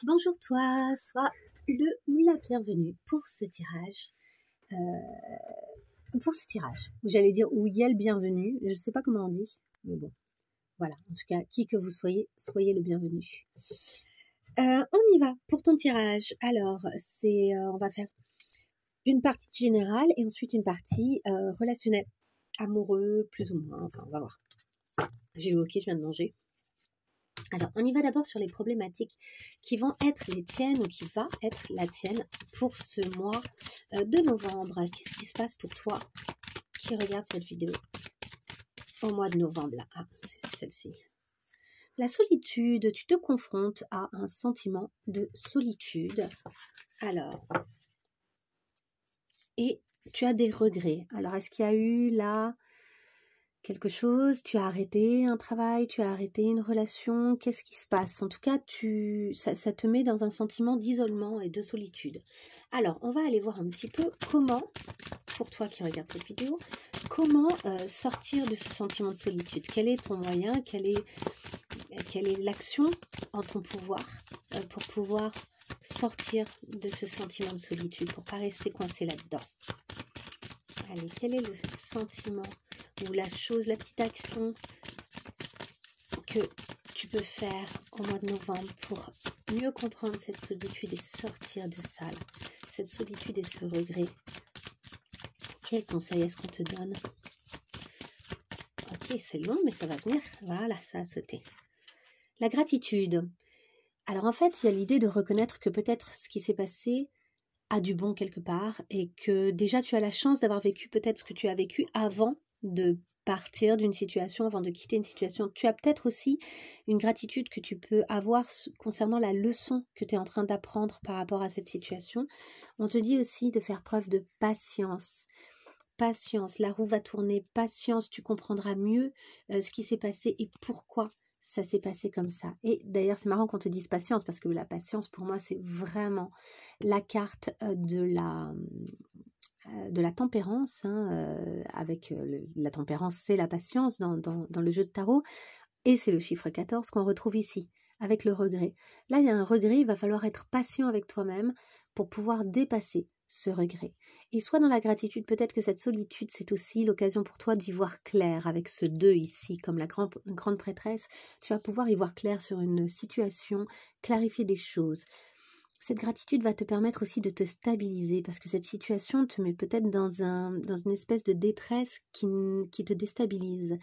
Bonjour toi, sois le ou la bienvenue pour ce tirage. J'allais dire où y est le bienvenu, je ne sais pas comment on dit, mais bon, voilà, en tout cas, qui que vous soyez, soyez le bienvenu. On y va pour ton tirage. Alors, on va faire une partie générale et ensuite une partie relationnelle, amoureux, plus ou moins, enfin, on va voir. J'ai eu ok, je viens de manger. Alors, on y va d'abord sur les problématiques qui vont être les tiennes ou qui va être la tienne pour ce mois de novembre. Qu'est-ce qui se passe pour toi qui regarde cette vidéo au mois de novembre là? Ah, c'est celle-ci. La solitude, tu te confrontes à un sentiment de solitude. Alors, et tu as des regrets. Alors, est-ce qu'il y a eu là quelque chose, tu as arrêté un travail, tu as arrêté une relation, qu'est-ce qui se passe? En tout cas, ça te met dans un sentiment d'isolement et de solitude. Alors, on va aller voir un petit peu comment, pour toi qui regardes cette vidéo, comment sortir de ce sentiment de solitude. Quel est ton moyen, quelle est l'action en ton pouvoir pour pouvoir sortir de ce sentiment de solitude, pour ne pas rester coincé là-dedans. Allez, quel est le sentiment ou la chose, la petite action que tu peux faire au mois de novembre pour mieux comprendre cette solitude et sortir de ça, là, cette solitude et ce regret? Quel conseil est-ce qu'on te donne? Ok, c'est long, mais ça va venir. Voilà, ça a sauté. La gratitude. Alors en fait, il y a l'idée de reconnaître que peut-être ce qui s'est passé a du bon quelque part et que déjà tu as la chance d'avoir vécu peut-être ce que tu as vécu avant de partir d'une situation, avant de quitter une situation. Tu as peut-être aussi une gratitude que tu peux avoir concernant la leçon que tu es en train d'apprendre par rapport à cette situation. On te dit aussi de faire preuve de patience. Patience, la roue va tourner, patience, tu comprendras mieux ce qui s'est passé et pourquoi ça s'est passé comme ça. Et d'ailleurs, c'est marrant qu'on te dise patience, parce que la patience, pour moi, c'est vraiment la carte de la tempérance. Avec la tempérance, c'est la patience dans le jeu de tarot. Et c'est le chiffre 14 qu'on retrouve ici, avec le regret. Là, il y a un regret, il va falloir être patient avec toi-même pour pouvoir dépasser ce regret. Et soit dans la gratitude, peut-être que cette solitude, c'est aussi l'occasion pour toi d'y voir clair avec ce 2 ici, comme la grande prêtresse. Tu vas pouvoir y voir clair sur une situation, clarifier des choses. Cette gratitude va te permettre aussi de te stabiliser parce que cette situation te met peut-être dans une espèce de détresse qui te déstabilise.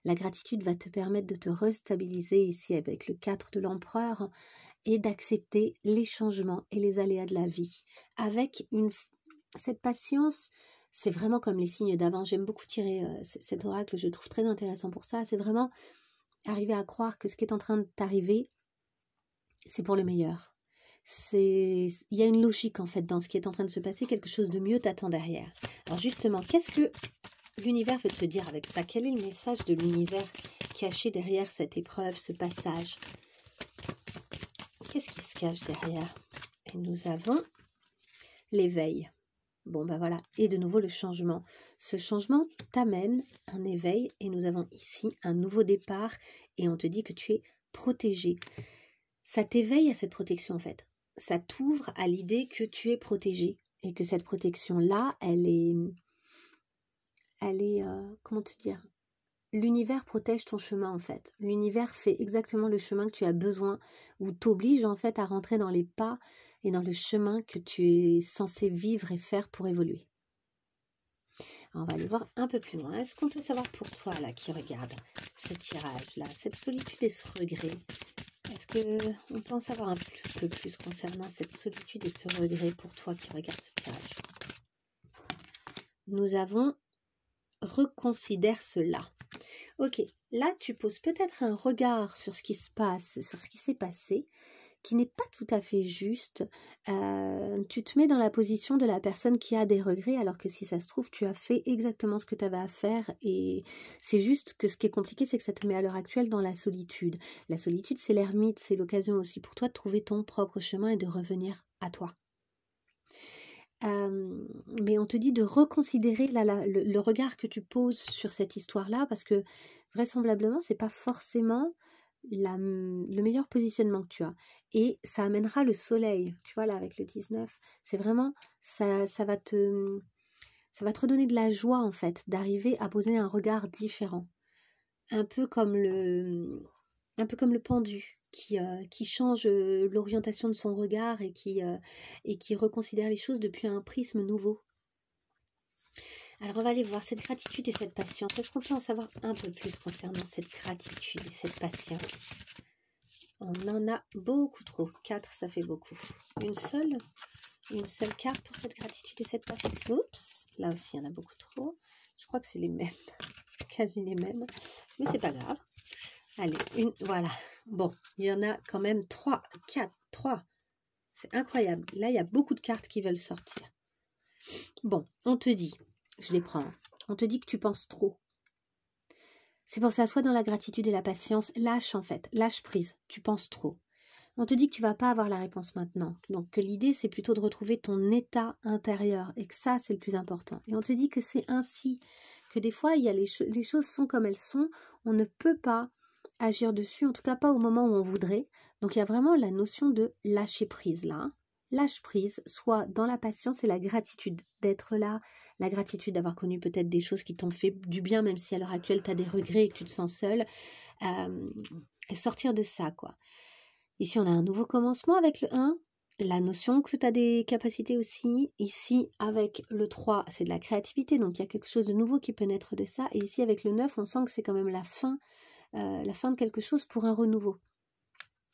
La gratitude va te permettre de te restabiliser ici avec le 4 de l'empereur et d'accepter les changements et les aléas de la vie. Avec cette patience, c'est vraiment comme les signes d'avant. J'aime beaucoup tirer cet oracle, je le trouve très intéressant pour ça. C'est vraiment arriver à croire que ce qui est en train de t'arriver, c'est pour le meilleur. Il y a une logique en fait dans ce qui est en train de se passer, quelque chose de mieux t'attend derrière. Alors justement, qu'est-ce que l'univers veut te dire avec ça? Quel est le message de l'univers caché derrière cette épreuve, ce passage? Qu'est-ce qui se cache derrière? Et nous avons l'éveil. Bon ben voilà, et de nouveau le changement. Ce changement t'amène un éveil et nous avons ici un nouveau départ et on te dit que tu es protégé. Ça t'éveille à cette protection en fait. Ça t'ouvre à l'idée que tu es protégé et que cette protection-là, elle est comment te dire? L'univers protège ton chemin en fait. L'univers fait exactement le chemin que tu as besoin ou t'oblige en fait à rentrer dans les pas et dans le chemin que tu es censé vivre et faire pour évoluer. Alors, on va aller voir un peu plus loin. Est-ce qu'on peut savoir pour toi là qui regarde ce tirage là, cette solitude et ce regret? Est-ce qu'on peut en savoir un peu plus concernant cette solitude et ce regret pour toi qui regarde ce tirage? Nous avons reconsidère cela. Ok, là tu poses peut-être un regard sur ce qui se passe, sur ce qui s'est passé, qui n'est pas tout à fait juste. Tu te mets dans la position de la personne qui a des regrets, alors que si ça se trouve, tu as fait exactement ce que tu avais à faire. Et c'est juste que ce qui est compliqué, c'est que ça te met à l'heure actuelle dans la solitude. La solitude, c'est l'ermite, c'est l'occasion aussi pour toi de trouver ton propre chemin et de revenir à toi. Mais on te dit de reconsidérer le regard que tu poses sur cette histoire-là, parce que vraisemblablement, c'est pas forcément le meilleur positionnement que tu as. Et ça amènera le soleil, tu vois, là, avec le 19. C'est vraiment, ça va te redonner de la joie, en fait, d'arriver à poser un regard différent. Un peu comme le pendu qui change l'orientation de son regard et qui reconsidère les choses depuis un prisme nouveau. Alors on va aller voir cette gratitude et cette patience. Est-ce qu'on peut en savoir un peu plus concernant cette gratitude et cette patience? On en a beaucoup trop. 4, ça fait beaucoup. Une seule carte pour cette gratitude et cette patience. Oups, là aussi il y en a beaucoup trop. Je crois que c'est les mêmes, quasi les mêmes, mais c'est pas grave. Allez, voilà. Bon, il y en a quand même 3, 4, 3. C'est incroyable. Là, il y a beaucoup de cartes qui veulent sortir. Bon, on te dit, je les prends, on te dit que tu penses trop. C'est pour ça, soit dans la gratitude et la patience, lâche en fait, lâche prise, tu penses trop. On te dit que tu vas pas avoir la réponse maintenant. Donc, que l'idée, c'est plutôt de retrouver ton état intérieur et que ça, c'est le plus important. Et on te dit que c'est ainsi, que des fois, il y a les choses sont comme elles sont, on ne peut pas agir dessus, en tout cas pas au moment où on voudrait. Donc il y a vraiment la notion de lâcher prise là. Hein. Lâche prise, soit dans la patience et la gratitude d'être là, la gratitude d'avoir connu peut-être des choses qui t'ont fait du bien, même si à l'heure actuelle tu as des regrets et que tu te sens seule. Et sortir de ça, quoi. Ici, on a un nouveau commencement avec le 1. La notion que tu as des capacités aussi. Ici, avec le 3, c'est de la créativité. Donc, il y a quelque chose de nouveau qui peut naître de ça. Et ici, avec le 9, on sent que c'est quand même la fin de quelque chose pour un renouveau.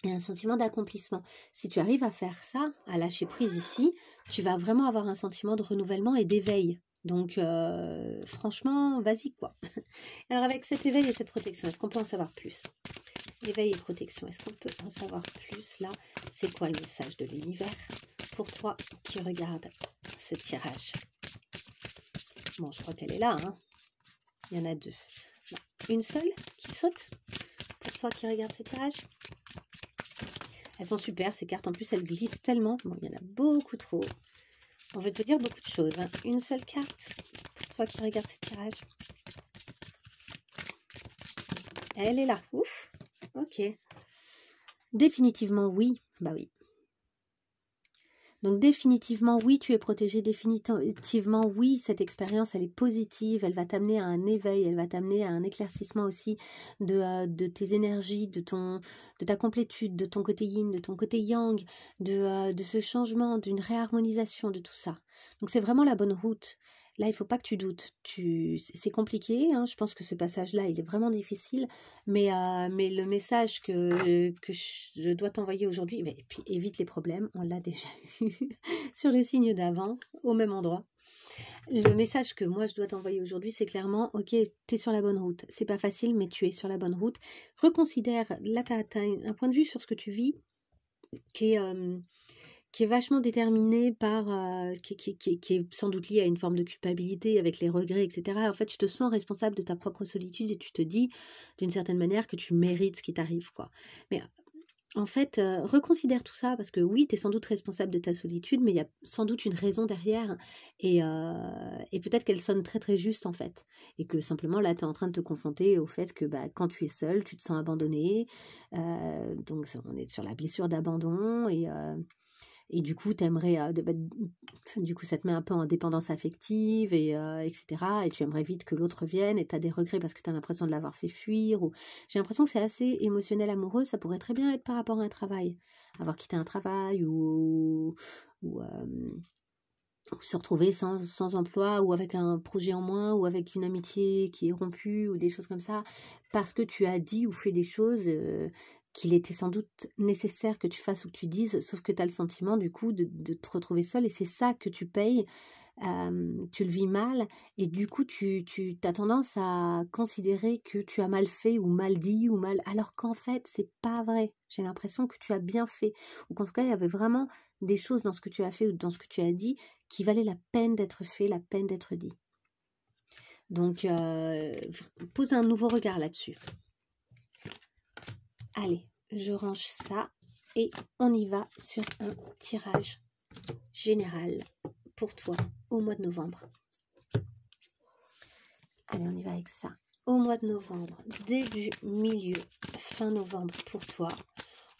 Il y a un sentiment d'accomplissement. Si tu arrives à faire ça, à lâcher prise ici, tu vas vraiment avoir un sentiment de renouvellement et d'éveil. Donc, franchement, vas-y, quoi. Alors, avec cet éveil et cette protection, est-ce qu'on peut en savoir plus? Éveil et protection, est-ce qu'on peut en savoir plus là? C'est quoi le message de l'univers pour toi qui regarde ce tirage? Bon, je crois qu'elle est là, hein. Il y en a 2. Non. Une seule qui saute pour toi qui regarde ce tirage? Elles sont super, ces cartes. En plus, elles glissent tellement. Bon, il y en a beaucoup trop. On veut te dire beaucoup de choses. Hein. Une seule carte pour toi qui regarde ce tirage. Elle est là. Ouf. Ok. Définitivement oui. Bah oui. Donc définitivement oui, tu es protégé. Définitivement oui, cette expérience, elle est positive. Elle va t'amener à un éveil. Elle va t'amener à un éclaircissement aussi de tes énergies, de ta complétude, de ton côté yin, de ton côté yang, de ce changement, d'une réharmonisation de tout ça. Donc c'est vraiment la bonne route. Là, il ne faut pas que tu doutes. C'est compliqué, hein. Je pense que ce passage-là, il est vraiment difficile. Mais le message que je dois t'envoyer aujourd'hui, et puis évite les problèmes, on l'a déjà eu sur le signe d'avant, au même endroit. Le message que moi, je dois t'envoyer aujourd'hui, c'est clairement, ok, tu es sur la bonne route. C'est pas facile, mais tu es sur la bonne route. Reconsidère, là, tu as un point de vue sur ce que tu vis qui est vachement déterminé par, qui est sans doute lié à une forme de culpabilité avec les regrets, etc. En fait, tu te sens responsable de ta propre solitude et tu te dis, d'une certaine manière, que tu mérites ce qui t'arrive, quoi. Mais en fait, reconsidère tout ça parce que oui, tu es sans doute responsable de ta solitude, mais il y a sans doute une raison derrière et peut-être qu'elle sonne très très juste en fait. Et que simplement là, tu es en train de te confronter au fait que quand tu es seule, tu te sens abandonnée. Donc on est sur la blessure d'abandon et du coup, du coup, ça te met un peu en dépendance affective, etc. Et tu aimerais vite que l'autre vienne et tu as des regrets parce que tu as l'impression de l'avoir fait fuir. J'ai l'impression que c'est assez émotionnel, amoureux. Ça pourrait très bien être par rapport à un travail. Avoir quitté un travail ou se retrouver sans emploi ou avec un projet en moins ou avec une amitié qui est rompue ou des choses comme ça. Parce que tu as dit ou fait des choses... qu'il était sans doute nécessaire que tu fasses ou que tu dises, sauf que tu as le sentiment du coup de te retrouver seule et c'est ça que tu payes, tu le vis mal et du coup tu as tendance à considérer que tu as mal fait ou mal dit ou mal, alors qu'en fait c'est pas vrai. J'ai l'impression que tu as bien fait ou qu'en tout cas il y avait vraiment des choses dans ce que tu as fait ou dans ce que tu as dit qui valaient la peine d'être fait, la peine d'être dit. Donc pose un nouveau regard là-dessus. Allez, je range ça et on y va sur un tirage général pour toi au mois de novembre. Allez, on y va avec ça. au mois de novembre, début, milieu, fin novembre pour toi.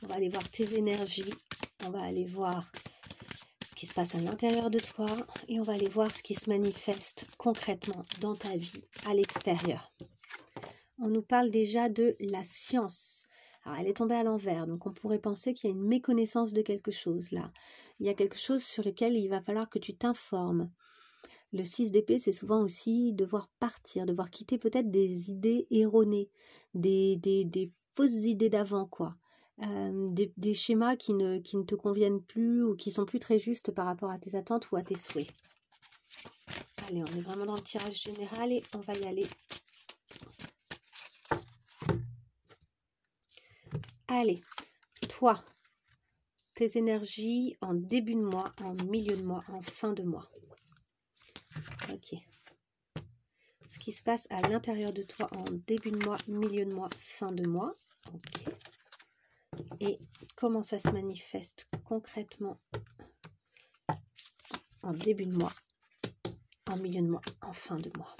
On va aller voir tes énergies, on va aller voir ce qui se passe à l'intérieur de toi et on va aller voir ce qui se manifeste concrètement dans ta vie à l'extérieur. On nous parle déjà de la science. Alors, elle est tombée à l'envers, donc on pourrait penser qu'il y a une méconnaissance de quelque chose là. Il y a quelque chose sur lequel il va falloir que tu t'informes. Le 6 d'épée, c'est souvent aussi devoir partir, devoir quitter peut-être des idées erronées, des fausses idées d'avant, quoi. Des schémas qui ne te conviennent plus ou qui sont plus très justes par rapport à tes attentes ou à tes souhaits. Allez, on est vraiment dans le tirage général et on va y aller. Allez, toi, tes énergies en début de mois, en milieu de mois, en fin de mois. Ok. Ce qui se passe à l'intérieur de toi en début de mois, milieu de mois, fin de mois. Ok. Et comment ça se manifeste concrètement en début de mois, en milieu de mois, en fin de mois.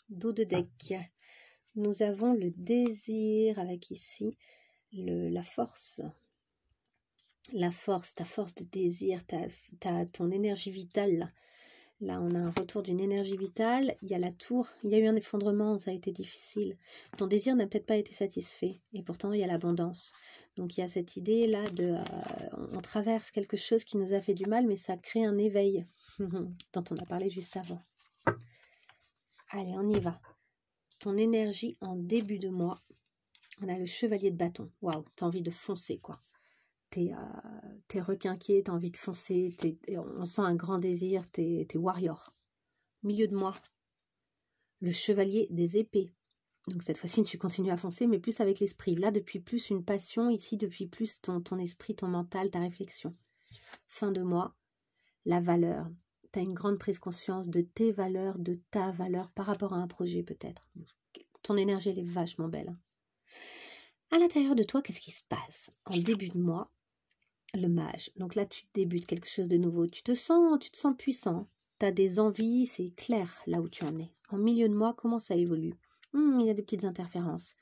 Dos de deck. Nous avons le désir avec ici la force. La force, ta force de désir, ton énergie vitale là. Là, on a un retour d'une énergie vitale. Il y a la tour. Il y a eu un effondrement. Ça a été difficile. Ton désir n'a peut-être pas été satisfait. Et pourtant, il y a l'abondance. Donc, il y a cette idée-là de... on traverse quelque chose qui nous a fait du mal, mais ça crée un éveil dont on a parlé juste avant. Allez, on y va. Ton énergie en début de mois. On a le chevalier de bâton. Waouh, t'as envie de foncer, quoi. T'es requinqué, t'as envie de foncer, on sent un grand désir, t'es warrior. Milieu de mois, le chevalier des épées. Donc cette fois-ci, tu continues à foncer, mais plus avec l'esprit. Là, depuis plus une passion, ici, depuis plus ton esprit, ton mental, ta réflexion. Fin de mois, la valeur. T'as une grande prise conscience de tes valeurs, de ta valeur par rapport à un projet peut-être. Ton énergie, elle est vachement belle. À l'intérieur de toi, qu'est-ce qui se passe? En début de mois, le mage. Donc là, tu débutes quelque chose de nouveau. Tu te sens puissant. Tu as des envies, c'est clair là où tu en es. En milieu de mois, comment ça évolue? Il y a des petites interférences.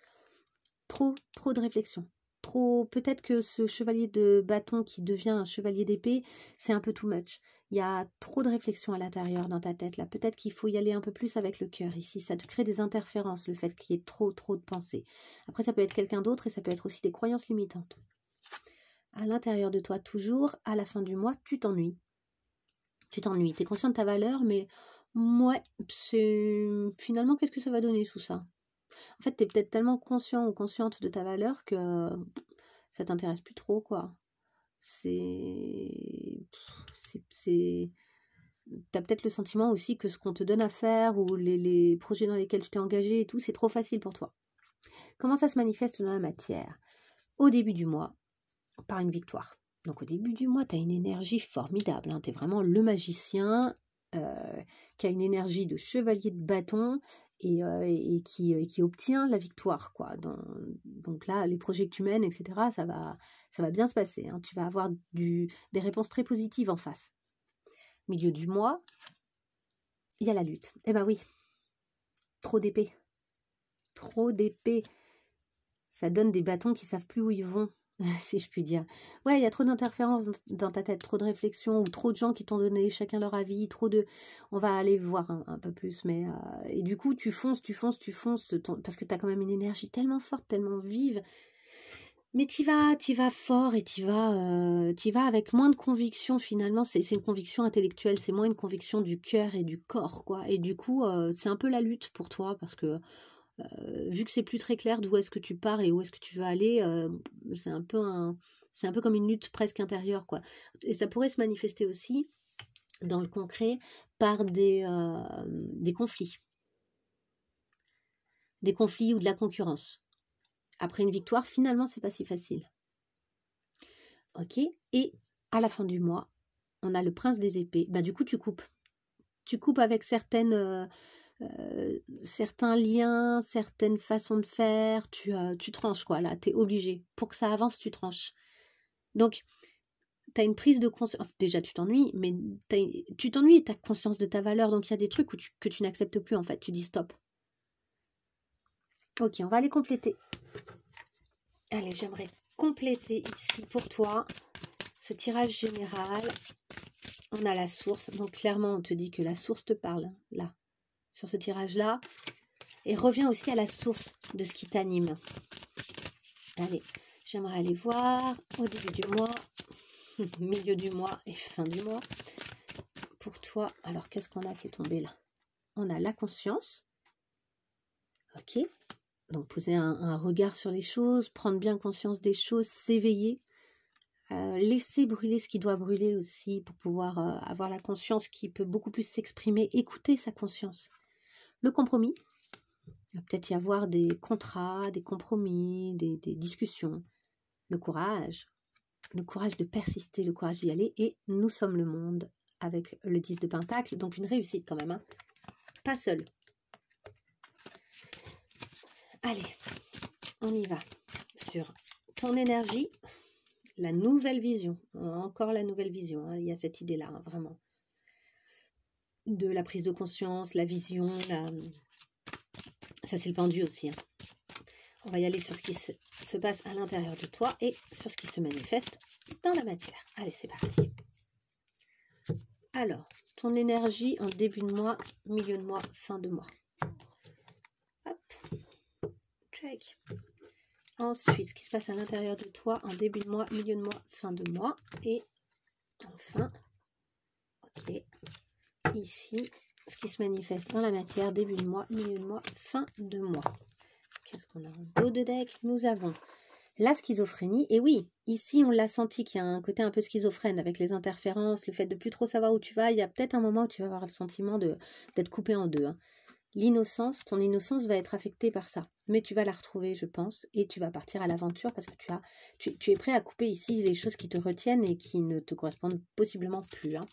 Trop de réflexion. Peut-être que ce chevalier de bâton qui devient un chevalier d'épée, c'est un peu too much. Il y a trop de réflexion à l'intérieur dans ta tête là. Peut-être qu'il faut y aller un peu plus avec le cœur ici. Ça te crée des interférences, le fait qu'il y ait trop de pensées. Après, ça peut être quelqu'un d'autre et ça peut être aussi des croyances limitantes. À l'intérieur de toi, toujours, à la fin du mois, tu t'ennuies. Tu t'ennuies. Tu es conscient de ta valeur, mais ouais, finalement, qu'est-ce que ça va donner tout ça? En fait, tu es peut-être tellement conscient ou consciente de ta valeur que ça t'intéresse plus trop, quoi. T'as peut-être le sentiment aussi que ce qu'on te donne à faire ou les projets dans lesquels tu t'es engagé et tout, c'est trop facile pour toi. Comment ça se manifeste dans la matière? Au début du mois, par une victoire. Donc au début du mois, tu as une énergie formidable. Hein. Tu es vraiment le magicien qui a une énergie de chevalier de bâton et qui obtient la victoire, quoi. Donc là, les projets que tu mènes, etc., ça va bien se passer. Hein. Tu vas avoir des réponses très positives en face. Milieu du mois, il y a la lutte. Eh ben oui, trop d'épées. Trop d'épées. Ça donne des bâtons qui ne savent plus où ils vont. Si je puis dire. Ouais, il y a trop d'interférences dans ta tête, trop de réflexions, ou trop de gens qui t'ont donné chacun leur avis, On va aller voir un peu plus, mais... Et du coup, tu fonces, parce que tu as quand même une énergie tellement forte, tellement vive, mais t'y vas fort et t'y vas avec moins de conviction, finalement. C'est une conviction intellectuelle, c'est moins une conviction du cœur et du corps, quoi. Et du coup, c'est un peu la lutte pour toi, parce que vu que c'est plus très clair d'où est-ce que tu pars et où est-ce que tu veux aller, c'est un peu comme une lutte presque intérieure, quoi. Et ça pourrait se manifester aussi dans le concret par des conflits. Des conflits ou de la concurrence. Après une victoire, finalement, c'est pas si facile. Ok. Et à la fin du mois, on a le prince des épées. Bah, du coup, tu coupes. Tu coupes avec certains liens, certaines façons de faire, tu tranches, quoi, là, tu es obligé. Pour que ça avance, tu tranches. Donc, tu as une prise de conscience. Déjà, tu t'ennuies, mais tu t'ennuies et tu as conscience de ta valeur. Donc, il y a des trucs que tu n'acceptes plus, en fait. Tu dis stop. Ok, on va aller compléter. Allez, j'aimerais compléter ici pour toi ce tirage général. On a la source. Donc, clairement, on te dit que la source te parle, là, sur ce tirage-là. Et reviens aussi à la source de ce qui t'anime. Allez, j'aimerais aller voir au début du mois, milieu du mois et fin du mois. Pour toi, alors, qu'est-ce qu'on a qui est tombé là? On a la conscience. Ok. Donc, poser un regard sur les choses, prendre bien conscience des choses, s'éveiller, laisser brûler ce qui doit brûler aussi pour pouvoir avoir la conscience qui peut beaucoup plus s'exprimer, écouter sa conscience. Le compromis, il va peut-être y avoir des contrats, des compromis, des discussions. Le courage de persister, le courage d'y aller. Et nous sommes le monde avec le 10 de Pentacle, donc une réussite quand même, hein. Pas seul. Allez, on y va sur ton énergie, la nouvelle vision, encore la nouvelle vision, hein. Il y a cette idée-là, hein, vraiment, de la prise de conscience, la vision, ça c'est le pendu aussi, hein. On va y aller sur ce qui se passe à l'intérieur de toi et sur ce qui se manifeste dans la matière. Allez, c'est parti. Alors, ton énergie en début de mois, milieu de mois, fin de mois. Hop, check. Ensuite, ce qui se passe à l'intérieur de toi en début de mois, milieu de mois, fin de mois. Et enfin, ok, ici, ce qui se manifeste dans la matière, début de mois, milieu de mois, fin de mois. Qu'est-ce qu'on a en dos de deck? Nous avons la schizophrénie. Et oui, ici, on l'a senti qu'il y a un côté un peu schizophrène avec les interférences, le fait de plus trop savoir où tu vas. Il y a peut-être un moment où tu vas avoir le sentiment d'être coupé en deux, hein. L'innocence, ton innocence va être affectée par ça. Mais tu vas la retrouver, je pense, et tu vas partir à l'aventure parce que tu es prêt à couper ici les choses qui te retiennent et qui ne te correspondent possiblement plus, hein.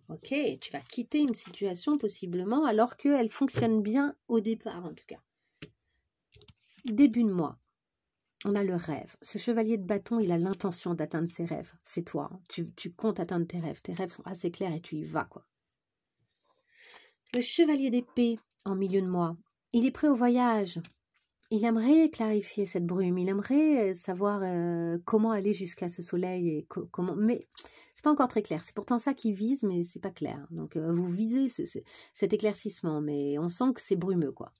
Ok, tu vas quitter une situation possiblement alors qu'elle fonctionne bien au départ en tout cas. Début de mois, on a le rêve. Ce chevalier de bâton, il a l'intention d'atteindre ses rêves. C'est toi, hein. Tu comptes atteindre tes rêves. Tes rêves sont assez clairs et tu y vas, quoi. Le chevalier d'épée, en milieu de mois, il est prêt au voyage. Il aimerait clarifier cette brume. Il aimerait savoir comment aller jusqu'à ce soleil et comment. Mais c'est pas encore très clair. C'est pourtant ça qu'il vise, mais c'est pas clair. Donc vous visez cet éclaircissement, mais on sent que c'est brumeux, quoi.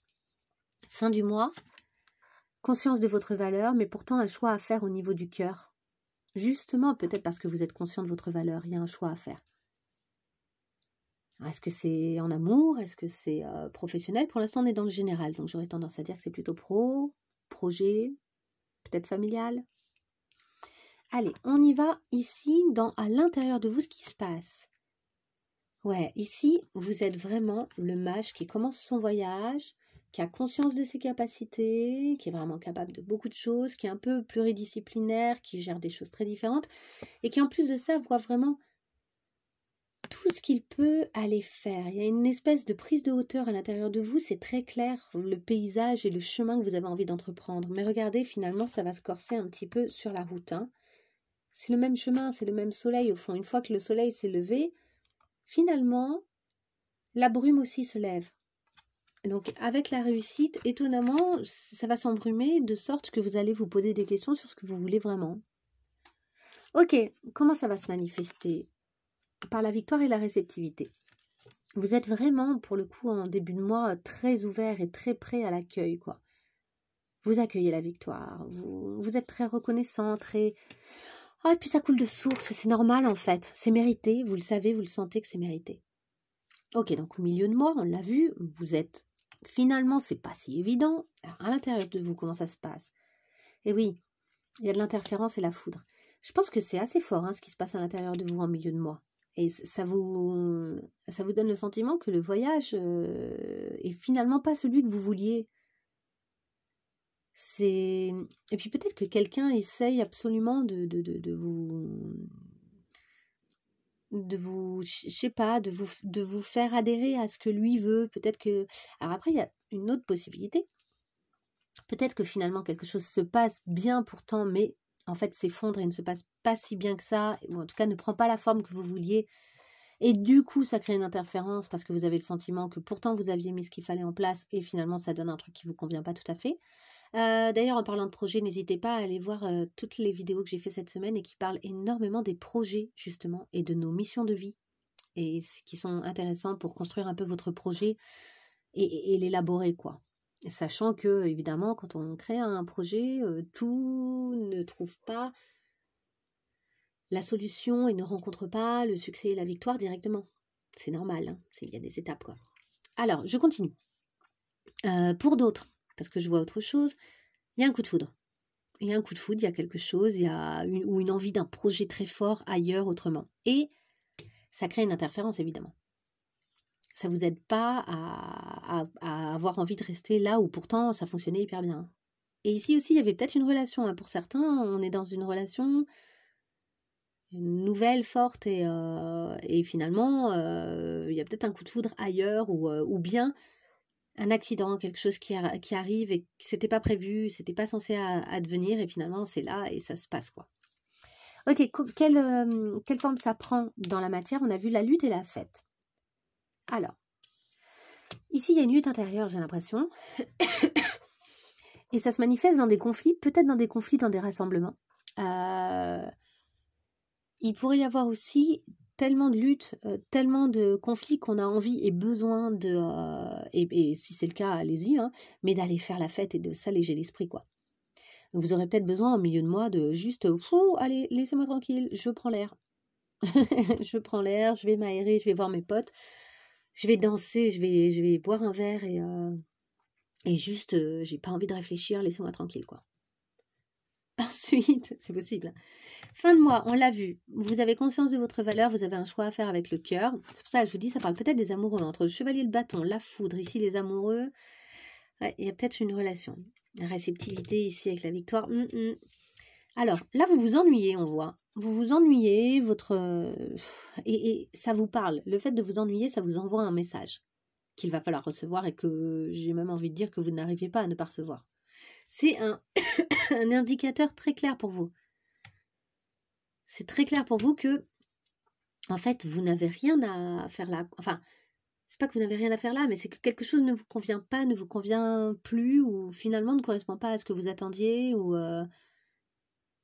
Fin du mois, conscience de votre valeur, mais pourtant un choix à faire au niveau du cœur. Justement, peut-être parce que vous êtes conscient de votre valeur, il y a un choix à faire. Est-ce que c'est en amour? Est-ce que c'est professionnel? Pour l'instant, on est dans le général, donc j'aurais tendance à dire que c'est plutôt projet, peut-être familial. Allez, on y va ici, à l'intérieur de vous, ce qui se passe. Ouais, ici, vous êtes vraiment le mage qui commence son voyage, qui a conscience de ses capacités, qui est vraiment capable de beaucoup de choses, qui est un peu pluridisciplinaire, qui gère des choses très différentes, et qui en plus de ça voit vraiment tout ce qu'il peut aller faire. Il y a une espèce de prise de hauteur à l'intérieur de vous, c'est très clair, le paysage et le chemin que vous avez envie d'entreprendre. Mais regardez, finalement, ça va se corser un petit peu sur la route, hein. C'est le même chemin, c'est le même soleil au fond. Une fois que le soleil s'est levé, finalement, la brume aussi se lève. Donc, avec la réussite, étonnamment, ça va s'embrumer de sorte que vous allez vous poser des questions sur ce que vous voulez vraiment. Ok, comment ça va se manifester? Par la victoire et la réceptivité. Vous êtes vraiment, pour le coup, en début de mois, très ouvert et très prêt à l'accueil, quoi. Vous accueillez la victoire, vous êtes très reconnaissant, très... Oh, et puis ça coule de source, c'est normal en fait, c'est mérité, vous le savez, vous le sentez que c'est mérité. Ok, donc au milieu de mois, on l'a vu, vous êtes... Finalement, c'est pas si évident. Alors, à l'intérieur de vous, comment ça se passe? Et oui, il y a de l'interférence et la foudre. Je pense que c'est assez fort, hein, ce qui se passe à l'intérieur de vous en milieu de mois. Et ça vous donne le sentiment que le voyage est finalement pas celui que vous vouliez. Et puis peut-être que quelqu'un essaye absolument de vous, je sais pas, de vous faire adhérer à ce que lui veut. Peut-être que... Alors après, il y a une autre possibilité. Peut-être que finalement quelque chose se passe bien pourtant, mais en fait s'effondre et ne se passe pas si bien que ça, ou en tout cas ne prend pas la forme que vous vouliez. Et du coup, ça crée une interférence parce que vous avez le sentiment que pourtant vous aviez mis ce qu'il fallait en place et finalement ça donne un truc qui ne vous convient pas tout à fait. D'ailleurs, en parlant de projets, n'hésitez pas à aller voir toutes les vidéos que j'ai fait cette semaine et qui parlent énormément des projets justement et de nos missions de vie et qui sont intéressants pour construire un peu votre projet et l'élaborer, quoi. Sachant que, évidemment, quand on crée un projet, tout ne trouve pas la solution et ne rencontre pas le succès et la victoire directement. C'est normal, hein, il y a des étapes, quoi. Alors, je continue. Pour d'autres, parce que je vois autre chose, il y a un coup de foudre. Il y a un coup de foudre, il y a quelque chose, il y a une envie d'un projet très fort ailleurs, autrement. Et ça crée une interférence, évidemment. Ça ne vous aide pas à avoir envie de rester là où pourtant ça fonctionnait hyper bien. Et ici aussi, il y avait peut-être une relation. Hein. Pour certains, on est dans une relation nouvelle, forte, et finalement, il y a peut-être un coup de foudre ailleurs, ou bien un accident, quelque chose qui arrive et que c'était pas prévu, c'était pas censé advenir, et finalement c'est là et ça se passe, quoi. Ok, quelle forme ça prend dans la matière? On a vu la lutte et la fête. Alors, ici il y a une lutte intérieure, j'ai l'impression, et ça se manifeste dans des conflits, peut-être dans des conflits, dans des rassemblements. Il pourrait y avoir aussi tellement de luttes, tellement de conflits qu'on a envie et besoin de, et si c'est le cas, allez-y, hein, mais d'aller faire la fête et de s'alléger l'esprit, quoi. Donc vous aurez peut-être besoin au milieu de moi de juste, allez, laissez-moi tranquille, je prends l'air. Je prends l'air, je vais m'aérer, je vais voir mes potes, je vais danser, je vais boire un verre et juste, j'ai pas envie de réfléchir, laissez-moi tranquille, quoi. Ensuite, c'est possible. Fin de mois, on l'a vu. Vous avez conscience de votre valeur, vous avez un choix à faire avec le cœur. C'est pour ça que je vous dis, ça parle peut-être des amoureux. Entre le chevalier et le bâton, la foudre, ici les amoureux, ouais, il y a peut-être une relation. La réceptivité ici avec la victoire. Alors, là, vous vous ennuyez, on voit. Vous vous ennuyez, et ça vous parle. Le fait de vous ennuyer, ça vous envoie un message qu'il va falloir recevoir et que j'ai même envie de dire que vous n'arrivez pas à ne pas recevoir. C'est un indicateur très clair pour vous. C'est très clair pour vous que, en fait, vous n'avez rien à faire là. Enfin, c'est pas que vous n'avez rien à faire là, mais c'est que quelque chose ne vous convient pas, ne vous convient plus, ou finalement ne correspond pas à ce que vous attendiez, ou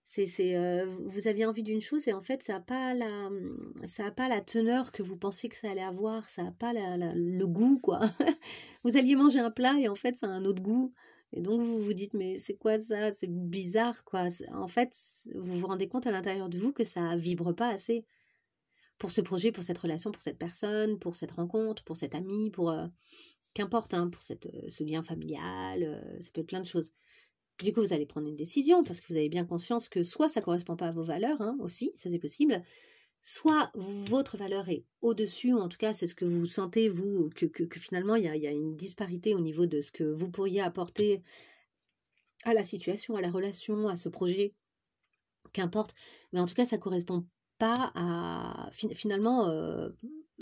vous aviez envie d'une chose et en fait, ça n'a pas la teneur que vous pensiez que ça allait avoir, ça n'a pas le goût, quoi. Vous alliez manger un plat et en fait, ça a un autre goût. Et donc, vous vous dites, mais c'est quoi ça? C'est bizarre, quoi. En fait, vous vous rendez compte à l'intérieur de vous que ça vibre pas assez pour ce projet, pour cette relation, pour cette personne, pour cette rencontre, pour cet ami, pour qu'importe, hein, pour ce lien familial, ça peut être plein de choses. Du coup, vous allez prendre une décision parce que vous avez bien conscience que soit ça ne correspond pas à vos valeurs, hein, aussi, ça c'est possible, soit votre valeur est au-dessus, ou en tout cas c'est ce que vous sentez, vous, que finalement il y a une disparité au niveau de ce que vous pourriez apporter à la situation, à la relation, à ce projet, qu'importe, mais en tout cas ça ne correspond pas à... Finalement,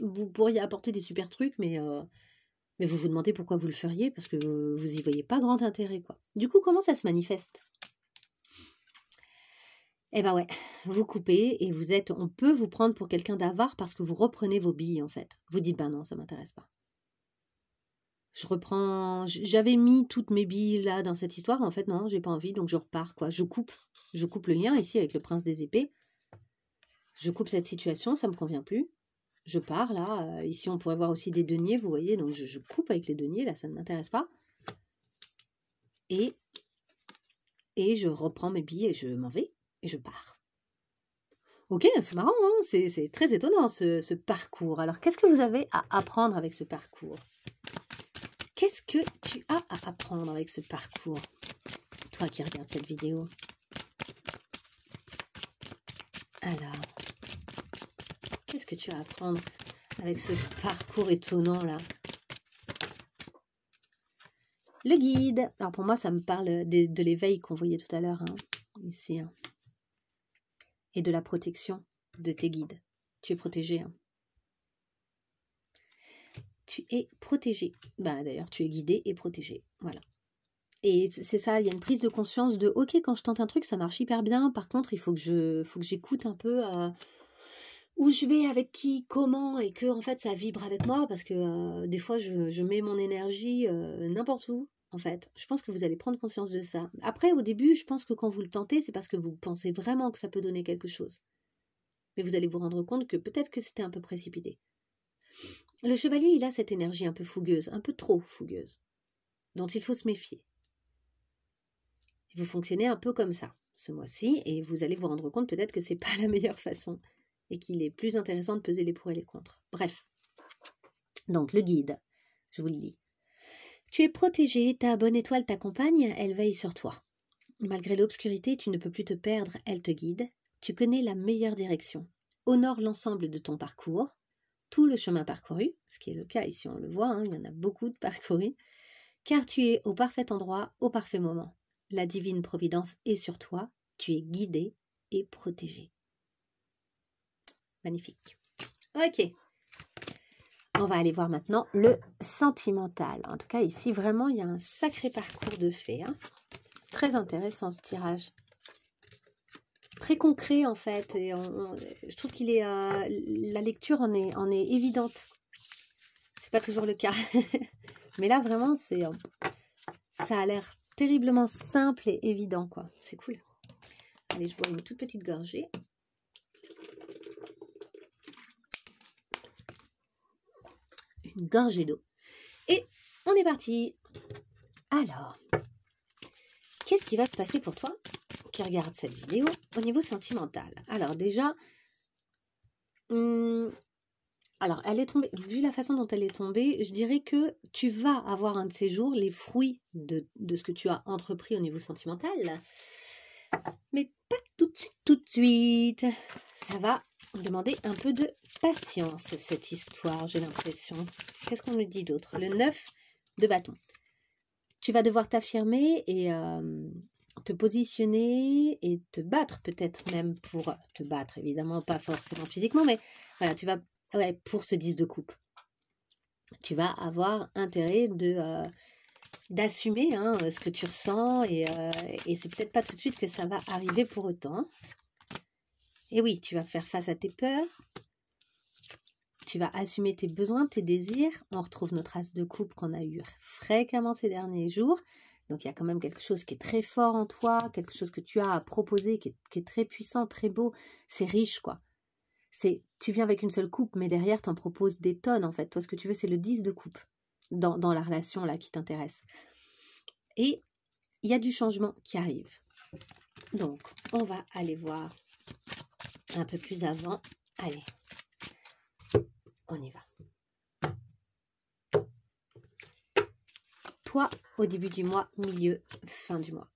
vous pourriez apporter des super trucs, mais vous vous demandez pourquoi vous le feriez, parce que vous n'y voyez pas grand intérêt, quoi. Du coup, comment ça se manifeste? Eh ben ouais, vous coupez et on peut vous prendre pour quelqu'un d'avare parce que vous reprenez vos billes, en fait. Vous dites, ben non, ça m'intéresse pas. J'avais mis toutes mes billes là dans cette histoire, en fait, non, j'ai pas envie, donc je repars, quoi. Je coupe le lien ici avec le prince des épées. Je coupe cette situation, ça me convient plus. Je pars là, ici on pourrait voir aussi des deniers, vous voyez, donc je coupe avec les deniers, là ça ne m'intéresse pas. Et je reprends mes billes et je m'en vais et je pars. Ok, c'est marrant, hein, c'est très étonnant ce parcours. Alors qu'est-ce que vous avez à apprendre avec ce parcours? Qu'est-ce que tu as à apprendre avec ce parcours? Toi qui regardes cette vidéo. Alors, qu'est-ce que tu as à apprendre avec ce parcours étonnant là? Le guide. Alors pour moi, ça me parle de l'éveil qu'on voyait tout à l'heure, hein, ici. Hein. Et de la protection de tes guides. Tu es protégé. Hein. Tu es protégé. Bah, d'ailleurs, tu es guidé et protégé. Voilà. Et c'est ça, il y a une prise de conscience de « Ok, quand je tente un truc, ça marche hyper bien. Par contre, il faut que j'écoute un peu où je vais, avec qui, comment, et que en fait ça vibre avec moi, parce que des fois je mets mon énergie n'importe où, en fait. Je pense que vous allez prendre conscience de ça. Après, au début, je pense que quand vous le tentez, c'est parce que vous pensez vraiment que ça peut donner quelque chose. Mais vous allez vous rendre compte que peut-être que c'était un peu précipité. Le chevalier, il a cette énergie un peu fougueuse, un peu trop fougueuse, dont il faut se méfier. Vous fonctionnez un peu comme ça, ce mois-ci, et vous allez vous rendre compte peut-être que c'est pas la meilleure façon, et qu'il est plus intéressant de peser les pour et les contre. Bref. Donc, le guide, je vous le lis. Tu es protégé, ta bonne étoile t'accompagne, elle veille sur toi. Malgré l'obscurité, tu ne peux plus te perdre, elle te guide. Tu connais la meilleure direction. Honore l'ensemble de ton parcours, tout le chemin parcouru, ce qui est le cas ici, on le voit, hein, il y en a beaucoup de parcourus, car tu es au parfait endroit, au parfait moment. La divine providence est sur toi, tu es guidé et protégé. Magnifique. Ok. On va aller voir maintenant le sentimental. En tout cas, ici, vraiment, il y a un sacré parcours de fées. Hein. Très intéressant, ce tirage. Très concret, en fait. Et je trouve qu'il est... la lecture en est évidente. C'est pas toujours le cas. Mais là, vraiment, ça a l'air terriblement simple et évident, quoi. C'est cool. Allez, je bois une toute petite gorgée. Une gorgée d'eau. Et on est parti. Alors, qu'est-ce qui va se passer pour toi qui regarde cette vidéo au niveau sentimental? Alors déjà, alors elle est tombée, vu la façon dont elle est tombée, je dirais que tu vas avoir un de ces jours les fruits de ce que tu as entrepris au niveau sentimental. Mais pas tout de suite. Ça va demander un peu de patience, cette histoire, j'ai l'impression. Qu'est-ce qu'on nous dit d'autre? Le 9 de bâton. Tu vas devoir t'affirmer et te positionner et te battre, peut-être même pour te battre, évidemment, pas forcément physiquement, mais voilà, tu vas, ouais, pour ce 10 de coupe. Tu vas avoir intérêt d'assumer ce que tu ressens et c'est peut-être pas tout de suite que ça va arriver pour autant. Et oui, tu vas faire face à tes peurs, tu vas assumer tes besoins, tes désirs. On retrouve notre as de coupe qu'on a eu fréquemment ces derniers jours. Donc, il y a quand même quelque chose qui est très fort en toi, quelque chose que tu as à proposer, qui est très puissant, très beau. C'est riche, quoi. Tu viens avec une seule coupe, mais derrière, tu en proposes des tonnes, en fait. Toi, ce que tu veux, c'est le 10 de coupe dans la relation là qui t'intéresse. Et il y a du changement qui arrive. Donc, on va aller voir un peu plus avant. Allez, on y va. Toi, au début du mois, milieu, fin du mois.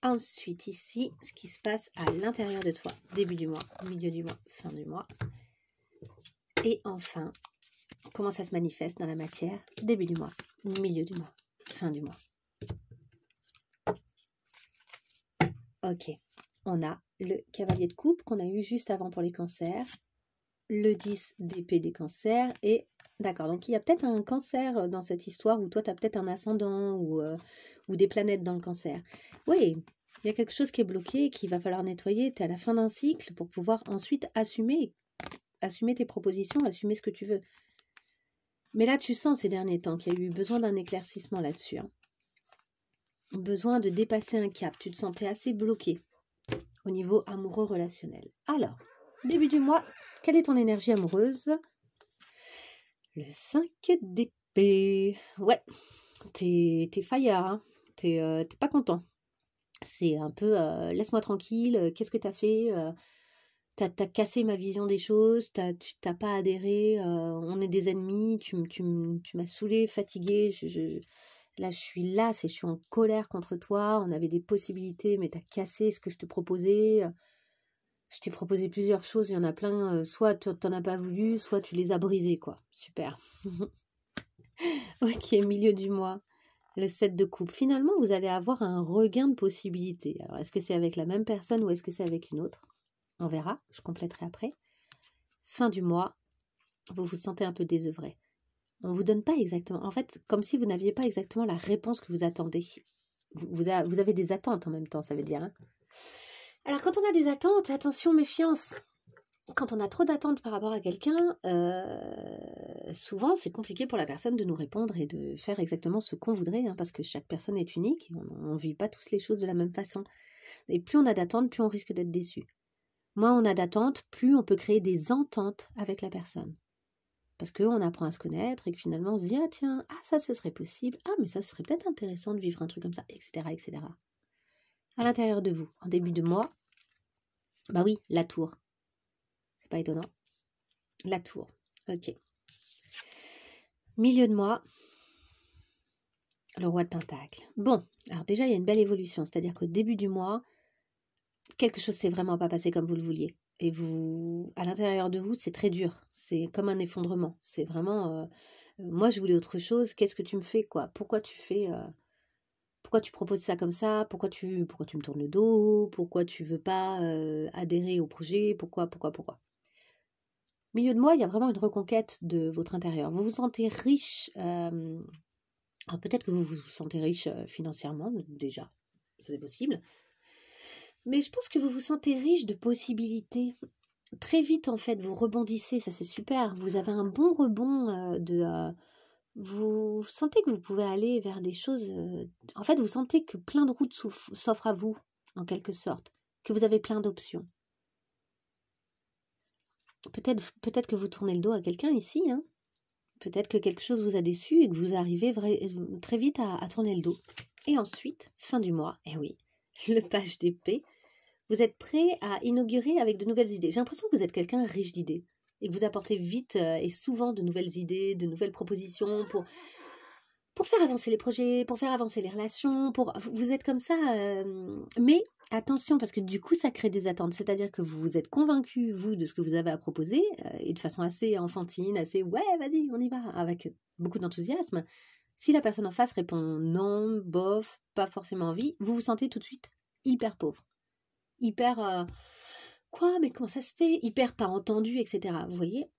Ensuite, ici, ce qui se passe à l'intérieur de toi, début du mois, milieu du mois, fin du mois. Et enfin, comment ça se manifeste dans la matière, début du mois, milieu du mois, fin du mois. Ok, on a le cavalier de coupe qu'on a eu juste avant pour les cancers, le 10 d'épée des cancers et... D'accord, donc il y a peut-être un cancer dans cette histoire où toi tu as peut-être un ascendant ou des planètes dans le cancer. Oui, il y a quelque chose qui est bloqué, qu'il va falloir nettoyer. Tu es à la fin d'un cycle pour pouvoir ensuite assumer tes propositions, assumer ce que tu veux. Mais là, tu sens ces derniers temps qu'il y a eu besoin d'un éclaircissement là-dessus. Hein. Besoin de dépasser un cap. Tu te sentais assez bloqué au niveau amoureux relationnel. Alors, début du mois, quelle est ton énergie amoureuse ? Le 5 d'épée. Ouais, t'es fire, hein. T'es pas content. C'est un peu laisse-moi tranquille, qu'est-ce que t'as fait, t'as cassé ma vision des choses, tu t'as pas adhéré, on est des ennemis, tu m'as saoulé, fatigué, là je suis lasse et je suis en colère contre toi, on avait des possibilités mais t'as cassé ce que je te proposais. Je t'ai proposé plusieurs choses, il y en a plein, soit t'en as pas voulu, soit tu les as brisées, quoi. Super. Ok, milieu du mois, le 7 de coupe. Finalement, vous allez avoir un regain de possibilités. Alors, est-ce que c'est avec la même personne ou est-ce que c'est avec une autre? On verra, je compléterai après. Fin du mois, vous vous sentez un peu désœuvré. On ne vous donne pas exactement, en fait, comme si vous n'aviez pas exactement la réponse que vous attendez. Vous avez des attentes en même temps, ça veut dire, hein. Alors, quand on a des attentes, attention, méfiance. quand on a trop d'attentes par rapport à quelqu'un, souvent c'est compliqué pour la personne de nous répondre et de faire exactement ce qu'on voudrait, hein, parce que chaque personne est unique, et on ne vit pas tous les choses de la même façon. Et plus on a d'attentes, plus on risque d'être déçu. Moins on a d'attentes, plus on peut créer des ententes avec la personne. Parce qu'on apprend à se connaître et que finalement on se dit « Ah tiens, ah ça ce serait possible, ah mais ça ce serait peut-être intéressant de vivre un truc comme ça, etc. etc. » À l'intérieur de vous, en début de mois, bah oui, la tour. C'est pas étonnant. La tour, ok. Milieu de mois, le roi de Pentacle. Bon, alors déjà il y a une belle évolution, c'est-à-dire qu'au début du mois, quelque chose s'est vraiment pas passé comme vous le vouliez. Et vous, à l'intérieur de vous, c'est très dur. C'est comme un effondrement. C'est vraiment, moi je voulais autre chose. Qu'est-ce que tu me fais, quoi? Pourquoi tu fais, pourquoi tu proposes ça comme ça? Pourquoi tu me tournes le dos? Pourquoi tu veux pas adhérer au projet? Pourquoi? Milieu de mois, il y a vraiment une reconquête de votre intérieur. Vous vous sentez riche. Alors peut-être que vous vous sentez riche financièrement déjà, c'est possible. Mais je pense que vous vous sentez riche de possibilités. Très vite, en fait, vous rebondissez, ça c'est super. Vous avez un bon rebond vous sentez que vous pouvez aller vers des choses... en fait, vous sentez que plein de routes s'offrent à vous, en quelque sorte. Que vous avez plein d'options. Peut-être que vous tournez le dos à quelqu'un ici, hein. Peut-être que quelque chose vous a déçu et que vous arrivez très vite à tourner le dos. Et ensuite, fin du mois, eh oui, le page d'épée. Vous êtes prêt à inaugurer avec de nouvelles idées. J'ai l'impression que vous êtes quelqu'un riche d'idées et que vous apportez vite et souvent de nouvelles idées, de nouvelles propositions pour faire avancer les projets, pour faire avancer les relations. Vous êtes comme ça, mais attention, parce que du coup, ça crée des attentes. C'est-à-dire que vous êtes convaincu, vous, de ce que vous avez à proposer, et de façon assez enfantine, assez « ouais, vas-y, on y va », avec beaucoup d'enthousiasme. Si la personne en face répond « non, bof, pas forcément envie », vous vous sentez tout de suite hyper pauvre. Hyper quoi, mais comment ça se fait, hyper pas entendu, etc. Vous voyez?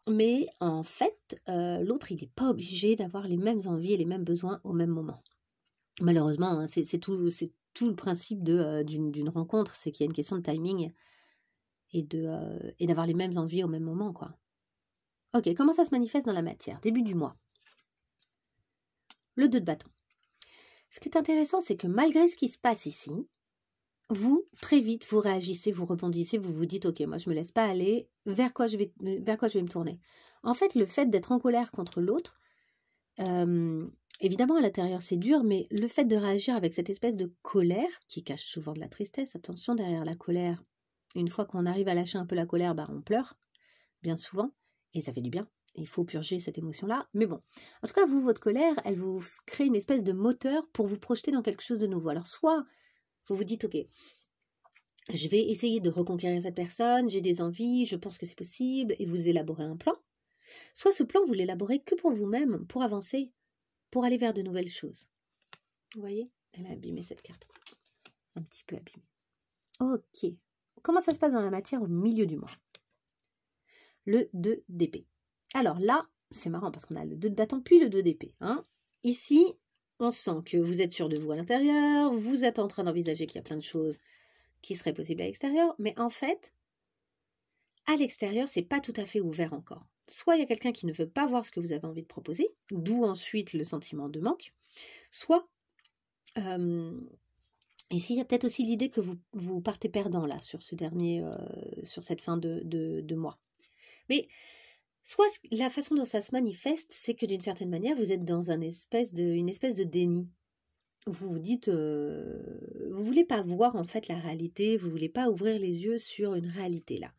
Mais en fait, l'autre, il n'est pas obligé d'avoir les mêmes envies et les mêmes besoins au même moment. Malheureusement, hein, c'est tout le principe d'une rencontre, c'est qu'il y a une question de timing et d'avoir les mêmes envies au même moment, quoi. Ok, comment ça se manifeste dans la matière? Début du mois. Le 2 de bâton. Ce qui est intéressant, c'est que malgré ce qui se passe ici, vous, très vite, vous réagissez, vous rebondissez, vous vous dites « Ok, moi, je ne me laisse pas aller, vers quoi je vais me tourner ?» En fait, le fait d'être en colère contre l'autre, évidemment, à l'intérieur, c'est dur, mais le fait de réagir avec cette espèce de colère, qui cache souvent de la tristesse, attention, derrière la colère, une fois qu'on arrive à lâcher un peu la colère, bah, on pleure, bien souvent, et ça fait du bien. Il faut purger cette émotion-là, mais bon. En tout cas, vous, votre colère, elle vous crée une espèce de moteur pour vous projeter dans quelque chose de nouveau. Alors, soit vous vous dites, ok, je vais essayer de reconquérir cette personne, j'ai des envies, je pense que c'est possible, et vous élaborez un plan. Soit ce plan, vous l'élaborez que pour vous-même, pour avancer, pour aller vers de nouvelles choses. Vous voyez? Elle a abîmé cette carte. Un petit peu abîmée. Ok. Comment ça se passe dans la matière au milieu du mois? Le 2 d'épée. Alors là, c'est marrant parce qu'on a le 2 de bâton puis le 2 d'épée. Hein. Ici, on sent que vous êtes sûr de vous à l'intérieur, vous êtes en train d'envisager qu'il y a plein de choses qui seraient possibles à l'extérieur, mais en fait, à l'extérieur, c'est pas tout à fait ouvert encore. Soit il y a quelqu'un qui ne veut pas voir ce que vous avez envie de proposer, d'où ensuite le sentiment de manque, soit, ici, il y a peut-être aussi l'idée que vous partez perdant là, sur sur cette fin de mois. Mais soit la façon dont ça se manifeste, c'est que d'une certaine manière, vous êtes dans une espèce de déni. Vous vous dites, vous voulez pas voir en fait la réalité, vous voulez pas ouvrir les yeux sur une réalité là.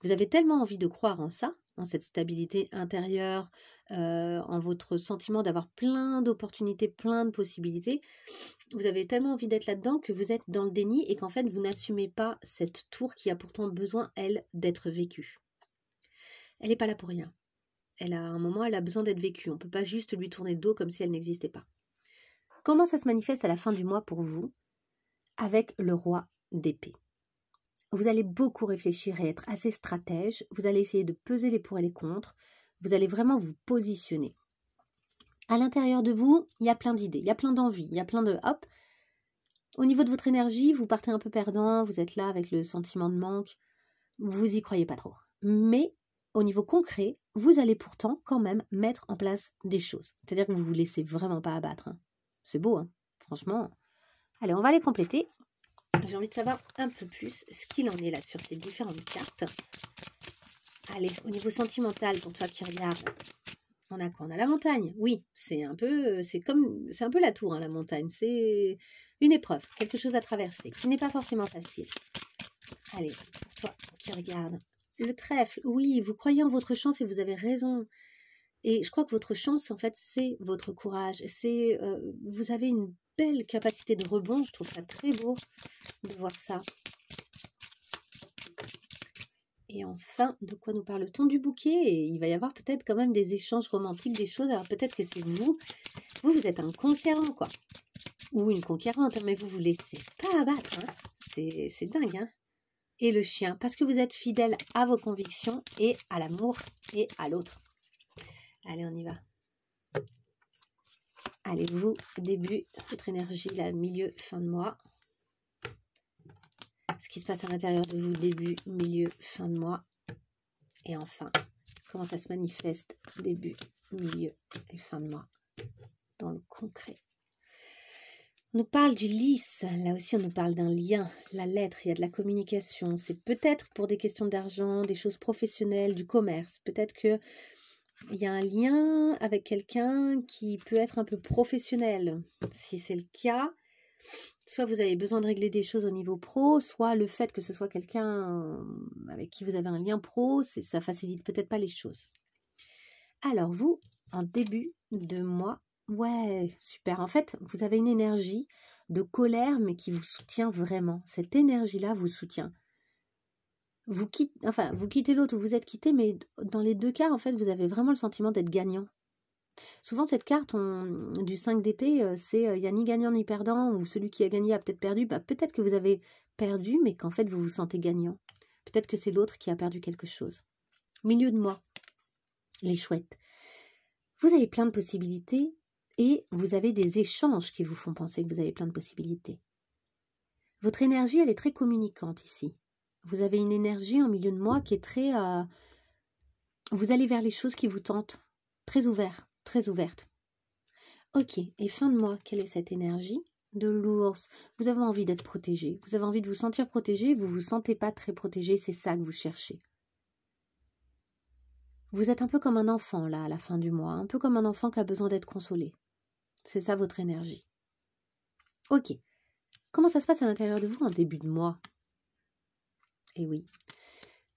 Vous avez tellement envie de croire en ça, en cette stabilité intérieure, en votre sentiment d'avoir plein d'opportunités, plein de possibilités. Vous avez tellement envie d'être là-dedans que vous êtes dans le déni et qu'en fait vous n'assumez pas cette tour qui a pourtant besoin, elle, d'être vécue. Elle n'est pas là pour rien. À un moment, elle a besoin d'être vécue. On ne peut pas juste lui tourner le dos comme si elle n'existait pas. Comment ça se manifeste à la fin du mois pour vous? Avec le roi d'épée. Vous allez beaucoup réfléchir et être assez stratège. Vous allez essayer de peser les pour et les contre. Vous allez vraiment vous positionner. À l'intérieur de vous, il y a plein d'idées, il y a plein d'envies, il y a plein de... Hop. Au niveau de votre énergie, vous partez un peu perdant. Vous êtes là avec le sentiment de manque. vous y croyez pas trop. Mais au niveau concret, vous allez pourtant quand même mettre en place des choses. C'est-à-dire que vous ne vous laissez vraiment pas abattre. Hein. C'est beau, hein, franchement. Allez, on va les compléter. J'ai envie de savoir un peu plus ce qu'il en est là sur ces différentes cartes. Allez, au niveau sentimental, pour toi qui regarde, on a quoi? On a la montagne. Oui, c'est un peu la tour, hein, la montagne. C'est une épreuve, quelque chose à traverser, qui n'est pas forcément facile. Allez, pour toi qui regarde, le trèfle. Oui, vous croyez en votre chance et vous avez raison. Et je crois que votre chance, en fait, c'est votre courage. Vous avez une belle capacité de rebond. Je trouve ça très beau de voir ça. Et enfin, de quoi nous parle-t-on? Du bouquet. Et il va y avoir peut-être quand même des échanges romantiques, des choses. Alors peut-être que c'est vous. Vous êtes un conquérant, quoi. Ou une conquérante, mais vous vous laissez pas abattre. Hein. C'est dingue, hein. Et le chien, parce que vous êtes fidèle à vos convictions et à l'amour et à l'autre. Allez, on y va. Allez, vous, début, votre énergie, là, milieu, fin de mois. Ce qui se passe à l'intérieur de vous, début, milieu, fin de mois. Et enfin, comment ça se manifeste, début, milieu et fin de mois, dans le concret. On nous parle du lys, là aussi on nous parle d'un lien, la lettre, il y a de la communication. C'est peut-être pour des questions d'argent, des choses professionnelles, du commerce. Peut-être que il y a un lien avec quelqu'un qui peut être un peu professionnel. Si c'est le cas, soit vous avez besoin de régler des choses au niveau pro, soit le fait que ce soit quelqu'un avec qui vous avez un lien pro, ça facilite peut-être pas les choses. Alors vous, en début de mois, ouais, super. En fait, vous avez une énergie de colère, mais qui vous soutient vraiment. Cette énergie-là vous soutient. Vous quittez l'autre ou vous êtes quitté, mais dans les deux cas, en fait, vous avez vraiment le sentiment d'être gagnant. Souvent, cette carte du 5 d'épée, c'est il n'y a ni gagnant ni perdant, ou celui qui a gagné a peut-être perdu. Bah, peut-être que vous avez perdu, mais qu'en fait, vous vous sentez gagnant. Peut-être que c'est l'autre qui a perdu quelque chose. Milieu de mois, les chouettes. Vous avez plein de possibilités et vous avez des échanges qui vous font penser que vous avez plein de possibilités. Votre énergie, elle est très communicante ici. Vous avez une énergie en milieu de mois qui est très... vous allez vers les choses qui vous tentent. Très ouvert, très ouverte. Ok, et fin de mois, quelle est cette énergie de l'ours? Vous avez envie d'être protégé. Vous avez envie de vous sentir protégé. Vous ne vous sentez pas très protégé. C'est ça que vous cherchez. Vous êtes un peu comme un enfant, là, à la fin du mois. Un peu comme un enfant qui a besoin d'être consolé. C'est ça votre énergie. Ok. Comment ça se passe à l'intérieur de vous en début de mois? Eh oui.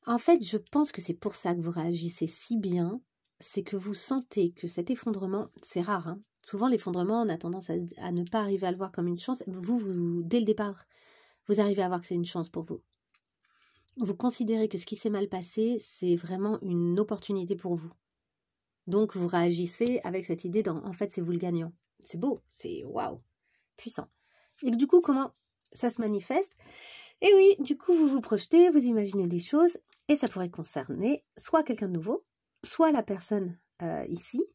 En fait, je pense que c'est pour ça que vous réagissez si bien. C'est que vous sentez que cet effondrement, c'est rare. Hein. Souvent, l'effondrement, on a tendance à ne pas arriver à le voir comme une chance. Vous, dès le départ, vous arrivez à voir que c'est une chance pour vous. Vous considérez que ce qui s'est mal passé, c'est vraiment une opportunité pour vous. Donc, vous réagissez avec cette idée en fait, c'est vous le gagnant. C'est beau, c'est waouh, puissant. Et du coup, comment ça se manifeste? Et oui, du coup, vous vous projetez, vous imaginez des choses, et ça pourrait concerner soit quelqu'un de nouveau, soit la personne ici,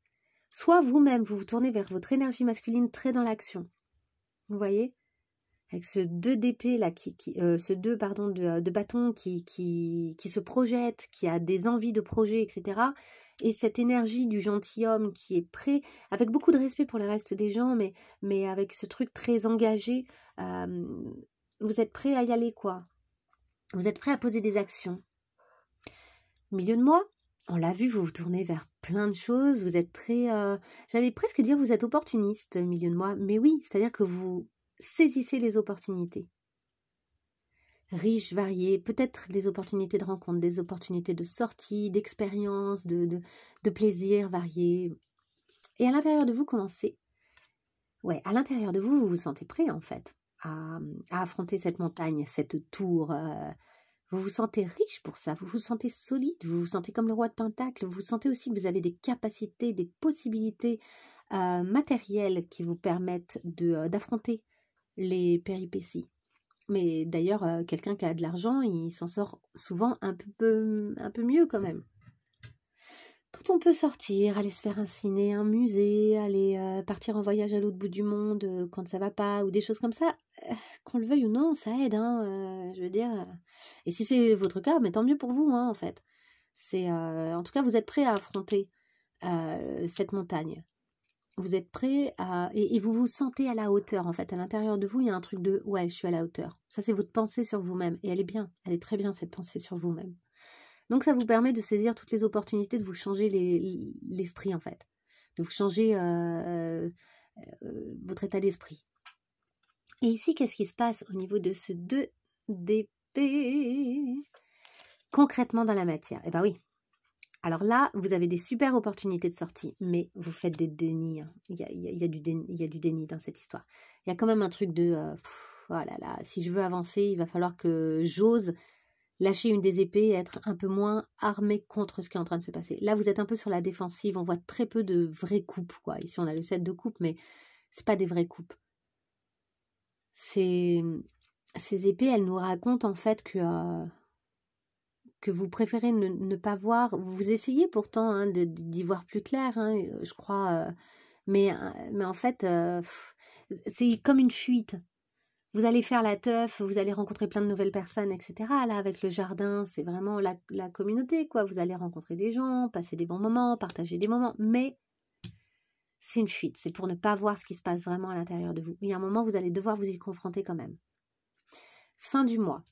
soit vous-même, vous vous tournez vers votre énergie masculine très dans l'action. Vous voyez? Avec ce 2 d'épée là, ce 2 pardon, de bâton qui se projette, qui a des envies de projet, etc. Et cette énergie du gentilhomme qui est prêt, avec beaucoup de respect pour le reste des gens, mais avec ce truc très engagé, vous êtes prêt à y aller, quoi. Vous êtes prêt à poser des actions. Milieu de mois, on l'a vu, vous vous tournez vers plein de choses, vous êtes très... j'allais presque dire vous êtes opportuniste, milieu de mois, mais oui, c'est-à-dire que vous saisissez les opportunités. Riches, variées, peut-être des opportunités de rencontre, des opportunités de sortie, d'expérience, de plaisir variés. Et à l'intérieur de vous, comment c'est? Ouais, à l'intérieur de vous, vous vous sentez prêt en fait à affronter cette montagne, cette tour. Vous vous sentez riche pour ça, vous vous sentez solide, vous vous sentez comme le roi de Pentacle, vous sentez aussi que vous avez des capacités, des possibilités matérielles qui vous permettent d'affronter les péripéties. Mais d'ailleurs, quelqu'un qui a de l'argent, il s'en sort souvent un peu mieux quand même. Quand on peut sortir, aller se faire un ciné, un musée, aller partir en voyage à l'autre bout du monde quand ça va pas, ou des choses comme ça, qu'on le veuille ou non, ça aide, je veux dire. Et si c'est votre cas, mais tant mieux pour vous, en fait. En tout cas, vous êtes prêt à affronter cette montagne. Vous êtes prêt et vous vous sentez à la hauteur, en fait. À l'intérieur de vous, il y a un truc de « ouais, je suis à la hauteur ». Ça, c'est votre pensée sur vous-même. Et elle est bien, elle est très bien, cette pensée sur vous-même. Donc, ça vous permet de saisir toutes les opportunités de vous changer l'esprit, en fait. De vous changer votre état d'esprit. Et ici, qu'est-ce qui se passe au niveau de ce 2 d'épée concrètement dans la matière? Eh bien oui. Alors là, vous avez des super opportunités de sortie, mais vous faites des dénis. Il y a du déni dans cette histoire. Il y a quand même un truc de oh là là, si je veux avancer, il va falloir que j'ose lâcher une des épées et être un peu moins armée contre ce qui est en train de se passer. Là, vous êtes un peu sur la défensive. On voit très peu de vraies coupes, quoi. Ici, on a le 7 de coupe, mais c'est pas des vraies coupes. Ces épées, elles nous racontent en fait que vous préférez ne pas voir. Vous essayez pourtant d'y voir plus clair, je crois. Mais en fait, c'est comme une fuite. Vous allez faire la teuf, vous allez rencontrer plein de nouvelles personnes, etc. Là, avec le jardin, c'est vraiment la communauté, quoi. Vous allez rencontrer des gens, passer des bons moments, partager des moments. Mais c'est une fuite. C'est pour ne pas voir ce qui se passe vraiment à l'intérieur de vous. Il y a un moment, vous allez devoir vous y confronter quand même. Fin du mois.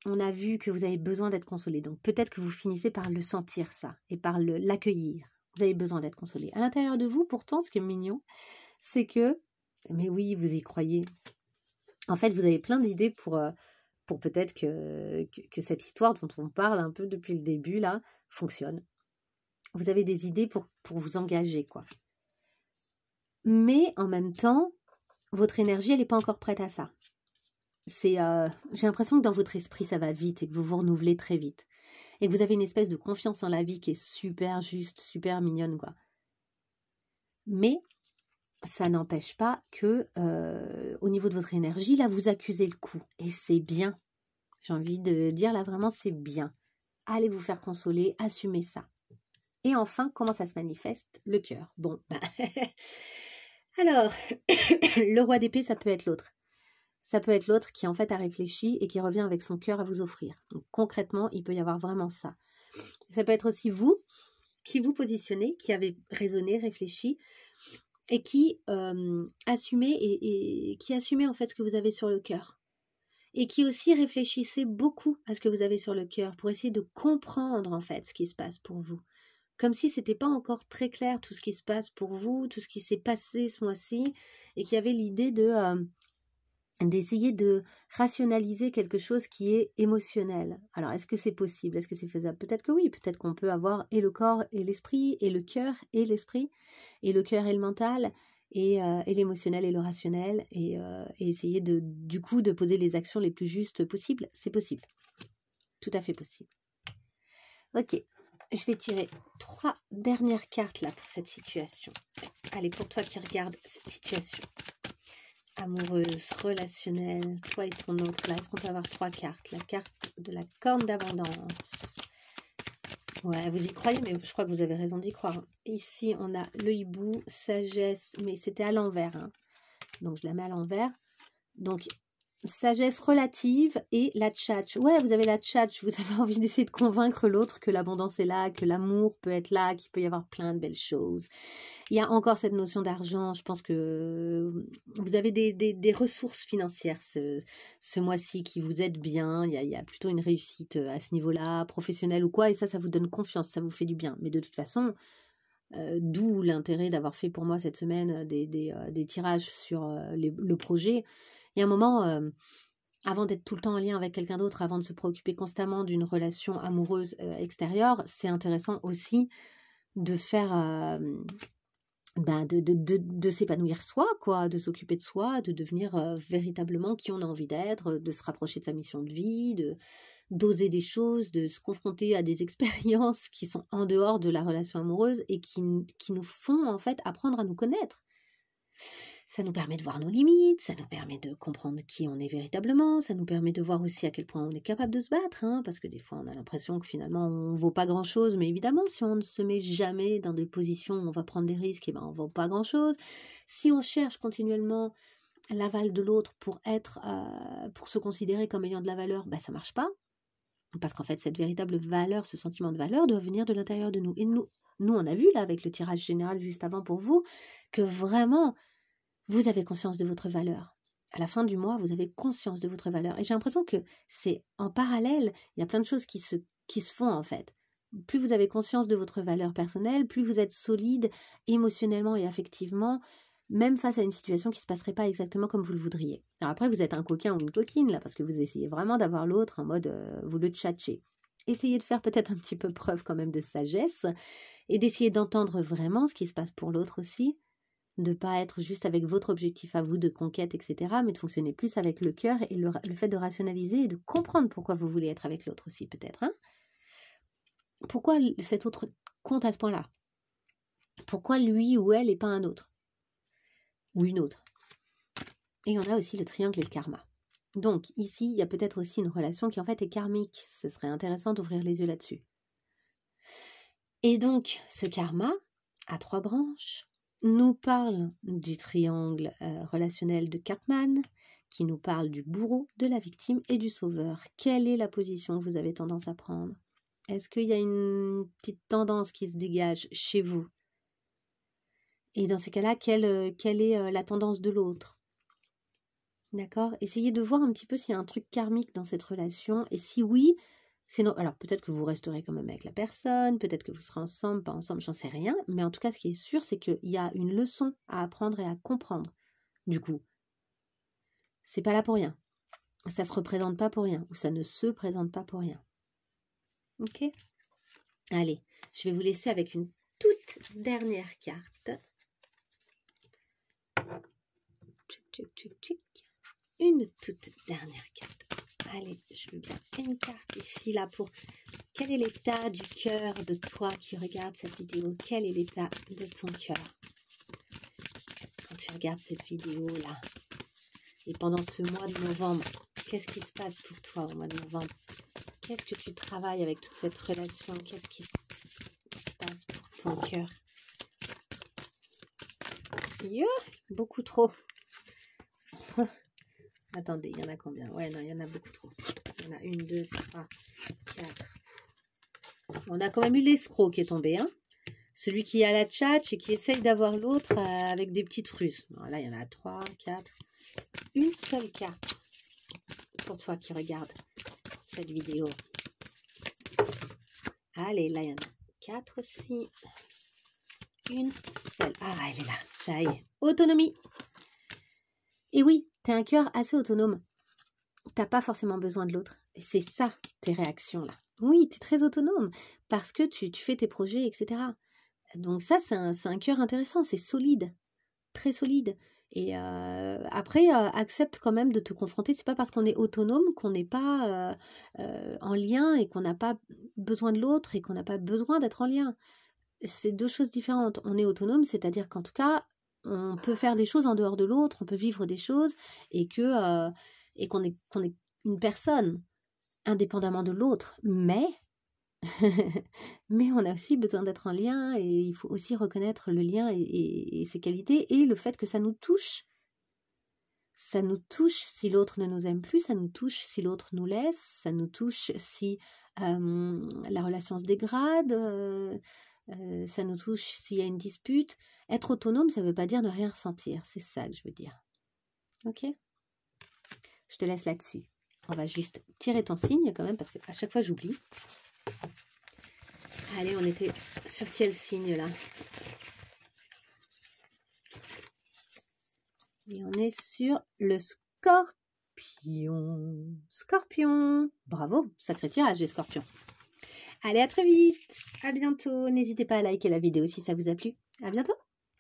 On a vu que vous avez besoin d'être consolé. Donc peut-être que vous finissez par le sentir, ça, et par l'accueillir. Vous avez besoin d'être consolé. À l'intérieur de vous, pourtant, ce qui est mignon, c'est que, mais oui, vous y croyez. En fait, vous avez plein d'idées pour peut-être que cette histoire dont on parle un peu depuis le début, là, fonctionne. Vous avez des idées pour vous engager, quoi. Mais en même temps, votre énergie, elle n'est pas encore prête à ça. J'ai l'impression que dans votre esprit, ça va vite et que vous vous renouvelez très vite. Et que vous avez une espèce de confiance en la vie qui est super juste, super mignonne, quoi. Mais ça n'empêche pas que, au niveau de votre énergie, là, vous accusez le coup. Et c'est bien. J'ai envie de dire, là, vraiment, c'est bien. Allez vous faire consoler, assumez ça. Et enfin, comment ça se manifeste? Le cœur. Bon, alors, le roi d'épée, ça peut être l'autre. Ça peut être l'autre qui en fait a réfléchi et qui revient avec son cœur à vous offrir. Donc concrètement, il peut y avoir vraiment ça. Ça peut être aussi vous qui vous positionnez, qui avez raisonné, réfléchi et qui assumez et qui assumez en fait ce que vous avez sur le cœur. Et qui aussi réfléchissez beaucoup à ce que vous avez sur le cœur pour essayer de comprendre en fait ce qui se passe pour vous. Comme si c'était pas encore très clair tout ce qui se passe pour vous, tout ce qui s'est passé ce mois-ci et qu'il y avait l'idée d'essayer de rationaliser quelque chose qui est émotionnel. Alors, est-ce que c'est possible? Est-ce que c'est faisable? Peut-être que oui, peut-être qu'on peut avoir et le corps et l'esprit, et le cœur et l'esprit, et le cœur et le mental, et l'émotionnel et le rationnel, et essayer du coup de poser les actions les plus justes possibles. C'est possible. Tout à fait possible. Ok, je vais tirer 3 dernières cartes là pour cette situation. Allez, pour toi qui regardes cette situation. Amoureuse, relationnelle, toi et ton autre. Là, est-ce qu'on peut avoir 3 cartes? La carte de la corne d'abondance. Ouais, vous y croyez, mais je crois que vous avez raison d'y croire. Ici, on a le hibou, sagesse, mais c'était à l'envers. Donc, je la mets à l'envers. Donc, sagesse relative et la tchatch. Ouais, vous avez la tchatch. Vous avez envie d'essayer de convaincre l'autre que l'abondance est là, que l'amour peut être là, qu'il peut y avoir plein de belles choses. Il y a encore cette notion d'argent. Je pense que vous avez des ressources financières ce mois-ci qui vous aident bien. Il y a plutôt une réussite à ce niveau-là, professionnelle ou quoi. Et ça vous donne confiance, ça vous fait du bien. Mais de toute façon, d'où l'intérêt d'avoir fait pour moi cette semaine des tirages sur le projet. Il y a un moment, avant d'être tout le temps en lien avec quelqu'un d'autre, avant de se préoccuper constamment d'une relation amoureuse extérieure, c'est intéressant aussi de faire... de s'épanouir soi, quoi, de s'occuper de soi, de devenir véritablement qui on a envie d'être, de se rapprocher de sa mission de vie, d'oser des choses, de se confronter à des expériences qui sont en dehors de la relation amoureuse et qui nous font en fait apprendre à nous connaître. Ça nous permet de voir nos limites, ça nous permet de comprendre qui on est véritablement, ça nous permet de voir aussi à quel point on est capable de se battre, parce que des fois on a l'impression que finalement on ne vaut pas grand-chose, mais évidemment si on ne se met jamais dans des positions où on va prendre des risques, on ne vaut pas grand-chose. Si on cherche continuellement l'aval de l'autre pour pour se considérer comme ayant de la valeur, bah, ça marche pas. Parce qu'en fait, cette véritable valeur, ce sentiment de valeur doit venir de l'intérieur de nous. Et nous, on a vu là avec le tirage général juste avant pour vous, que vraiment, vous avez conscience de votre valeur. À la fin du mois, vous avez conscience de votre valeur. Et j'ai l'impression que c'est en parallèle, il y a plein de choses qui se font en fait. Plus vous avez conscience de votre valeur personnelle, plus vous êtes solide émotionnellement et affectivement, même face à une situation qui ne se passerait pas exactement comme vous le voudriez. Alors après, vous êtes un coquin ou une coquine, là, parce que vous essayez vraiment d'avoir l'autre en mode, vous le tchatchez. Essayez de faire peut-être un petit peu preuve quand même de sagesse, et d'essayer d'entendre vraiment ce qui se passe pour l'autre aussi, de ne pas être juste avec votre objectif à vous de conquête, etc., mais de fonctionner plus avec le cœur et le fait de rationaliser et de comprendre pourquoi vous voulez être avec l'autre aussi, peut-être. Hein. Pourquoi cet autre compte à ce point-là? Pourquoi lui ou elle et pas un autre? Ou une autre. Et on a aussi le triangle et le karma. Donc ici, il y a peut-être aussi une relation qui en fait est karmique. Ce serait intéressant d'ouvrir les yeux là-dessus. Et donc, ce karma, à 3 branches, nous parle du triangle relationnel de Karpman, qui nous parle du bourreau, de la victime et du sauveur. Quelle est la position que vous avez tendance à prendre? Est-ce qu'il y a une petite tendance qui se dégage chez vous? Et dans ces cas-là, quelle est la tendance de l'autre? D'accord? Essayez de voir un petit peu s'il y a un truc karmique dans cette relation. Et si oui, c'est non. Alors peut-être que vous resterez quand même avec la personne, peut-être que vous serez ensemble, pas ensemble, j'en sais rien. Mais en tout cas, ce qui est sûr, c'est qu'il y a une leçon à apprendre et à comprendre. Du coup, c'est pas là pour rien. Ça se représente pas pour rien. Ou ça ne se présente pas pour rien. Ok? Allez, je vais vous laisser avec une toute dernière carte. Une toute dernière carte. Allez, je veux bien une carte ici, là, pour... Quel est l'état du cœur de toi qui regarde cette vidéo? Quel est l'état de ton cœur quand tu regardes cette vidéo-là? Et pendant ce mois de novembre, qu'est-ce qui se passe pour toi au mois de novembre? Qu'est-ce que tu travailles avec toute cette relation? Qu'est-ce qui se passe pour ton cœur? Beaucoup trop. Attendez, il y en a combien? Ouais, non, il y en a beaucoup trop. Il y en a 1, 2, 3, 4. On a quand même eu l'escroc qui est tombé, hein? Celui qui est à la tchatch et qui essaye d'avoir l'autre avec des petites ruses. Alors là, il y en a 3, 4. Une seule carte pour toi qui regarde cette vidéo. Allez, là, il y en a 4 aussi. Une seule. Ah, elle est là. Ça y est. Autonomie. Et oui, tu as un cœur assez autonome. T'as pas forcément besoin de l'autre. Et c'est ça, tes réactions là. Oui, tu es très autonome parce que tu fais tes projets, etc. Donc ça, c'est un cœur intéressant, c'est solide, très solide. Et après, accepte quand même de te confronter. C'est pas parce qu'on est autonome qu'on n'est pas en lien et qu'on n'a pas besoin de l'autre et qu'on n'a pas besoin d'être en lien. C'est 2 choses différentes. On est autonome, c'est-à-dire qu'en tout cas, on peut faire des choses en dehors de l'autre, on peut vivre des choses et qu'on est une personne indépendamment de l'autre, mais on a aussi besoin d'être en lien et il faut aussi reconnaître le lien et ses qualités et le fait que ça nous touche. Ça nous touche si l'autre ne nous aime plus, ça nous touche si l'autre nous laisse, ça nous touche si la relation se dégrade, ça nous touche s'il y a une dispute. Être autonome, ça ne veut pas dire ne rien ressentir, c'est ça que je veux dire. Ok? Je te laisse là-dessus. On va juste tirer ton signe quand même, parce qu'à chaque fois j'oublie. Allez, on était sur quel signe là? Et on est sur le Scorpion. Scorpion. Bravo, sacré tirage les Scorpions. Allez, à très vite. À bientôt. N'hésitez pas à liker la vidéo si ça vous a plu. À bientôt.